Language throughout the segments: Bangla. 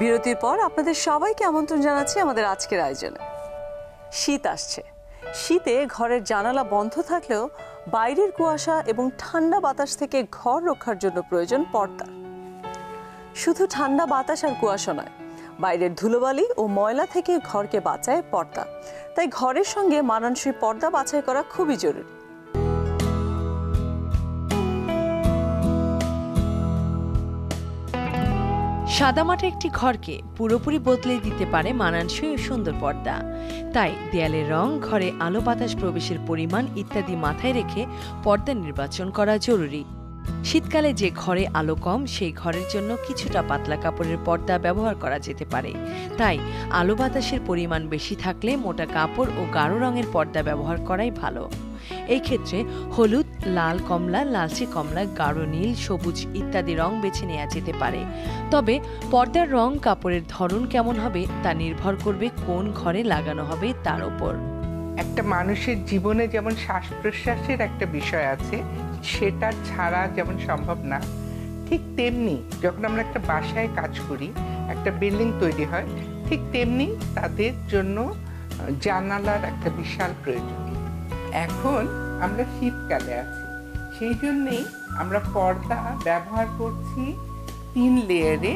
বিরতির পর আপনাদের সবাইকে আমন্ত্রণ জানাচ্ছি আমাদের আজকের আয়োজনে। শীত আসছে। শীতে ঘরের জানালা বন্ধ থাকলেও বাইরের কুয়াশা এবং ঠান্ডা বাতাস থেকে ঘর রক্ষার জন্য প্রয়োজন পর্দা। শুধু ঠান্ডা বাতাস আর কুয়াশা নয়, বাইরের ধুলোবালি ও ময়লা থেকে ঘরকে বাঁচায় পর্দা। তাই ঘরের সঙ্গে মানানসই পর্দা বাছাই করা খুবই জরুরি। সাদামাটা একটি ঘরকে পুরোপুরি বদলে দিতে পারে মানানসই ও সুন্দর পর্দা। তাই দেয়ালের রং, ঘরে আলো বাতাস প্রবেশের পরিমাণ ইত্যাদি মাথায় রেখে পর্দা নির্বাচন করা জরুরি। শীতকালে যে ঘরে আলো কম, সেই ঘরের জন্য কিছুটা পাতলা কাপড়ের পর্দা ব্যবহার করা যেতে পারে। তাই আলো বাতাসের পরিমাণ বেশি থাকলে মোটা কাপড় ও গাঢ় রঙের পর্দা ব্যবহার করাই ভালো। এই ক্ষেত্রে হলুদ, লাল কমলা, লালচে কমলা, গাঢ় নীল, সবুজ ইত্যাদি রং বেছে নেওয়া যেতে পারে। তবে পর্দার রং, কাপড়ের ধরন কেমন হবে তা নির্ভর করবে কোন ঘরে লাগানো হবে তার উপর। একটা মানুষের জীবনে যেমন শ্বাস প্রশ্বাসের একটা বিষয় আছে, সেটা ছাড়া যেমন সম্ভব না, ঠিক তেমনি যখন আমরা একটা বাসায় কাজ করি, একটা বিল্ডিং তৈরি হয়, ঠিক তেমনি তাদের জন্য জানালার একটা বিশাল প্রয়োজন। এখন আমরা শীতকালে আছি, সেই জন্যেই আমরা পর্দা ব্যবহার করছি 3 লেয়ারে।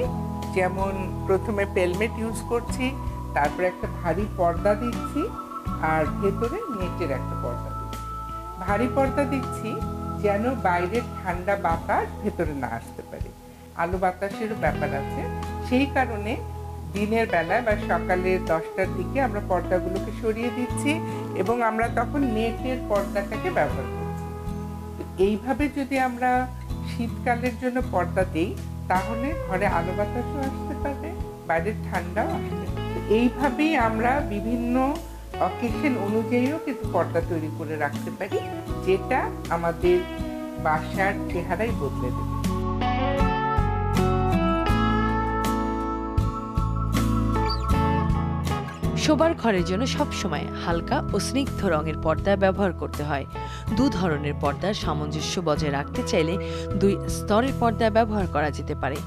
যেমন প্রথমে পেলমেট ইউজ করছি, তারপরে একটা ভারী পর্দা দিচ্ছি, আর ভেতরে নেটের একটা পর্দা দিচ্ছি। ভারী পর্দা দিচ্ছি যেন বাইরের ঠান্ডা বাতাস ভেতরে না আসতে পারে, আলো বাতাসেরও ব্যাপার আছে। সেই কারণে দিনের বেলায় বা সকালে 10টার দিকে আমরা পর্দাগুলোকে সরিয়ে দিচ্ছি এবং আমরা তখন নেটের পর্দাটাকে ব্যবহার করছি। এইভাবে যদি আমরা শীতকালের জন্য পর্দা দিই, তাহলে ঘরে আলো বাতাসও আসতে পারে, বাইরের ঠান্ডাও আসতে পারে। এইভাবেই আমরা বিভিন্ন অকেশন অনুযায়ীও কিন্তু পর্দা তৈরি করে রাখতে পারি, যেটা আমাদের বাসার চেহারাই বদলে দেবে। শোবার ঘরের জন্য সবসময় হালকা ও স্নিগ্ধ রঙের পর্দা ব্যবহার করতে হয়। 2 ধরনের পর্দার সামঞ্জস্য বজায় রাখতে চাইলে 2 স্তরের পর্দা ব্যবহার করা যেতে পারে।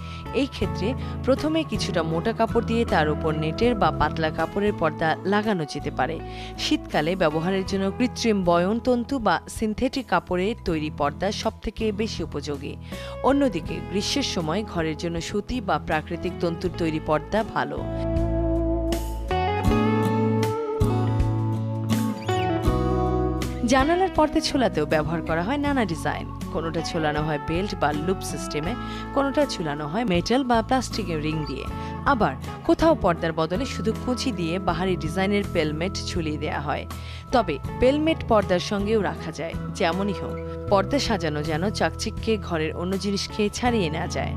এই ক্ষেত্রে প্রথমে কিছুটা মোটা কাপড় দিয়ে তার উপর নেটের বা পাতলা কাপড়ের পর্দা লাগানো যেতে পারে। শীতকালে ব্যবহারের জন্য কৃত্রিম বয়নতন্তু বা সিনথেটিক কাপড়ের তৈরি পর্দা সবথেকে বেশি উপযোগী। অন্যদিকে গ্রীষ্মের সময় ঘরের জন্য সুতি বা প্রাকৃতিক তন্তুর তৈরি পর্দা ভালো। জানালার পর্দা ঝোলাতেও ব্যবহার করা হয় নানা ডিজাইন। কোনোটা ঝোলানো হয় বেল্ট বা লুপ সিস্টেমে, কোনোটা ঝুলানো হয় মেটাল বা প্লাস্টিকের রিং দিয়ে। আবার কোথাও পর্দার বদলে শুধু কুঁচি দিয়ে বাহারি ডিজাইনের পেলমেট ঝুলিয়ে দেওয়া হয়। তবে পেলমেট পর্দার সঙ্গেও রাখা যায়। যেমনই হোক, পর্দা সাজানো যেন চাকচিক্যে ঘরের অন্য জিনিসকে ছাড়িয়ে নেওয়া যায়।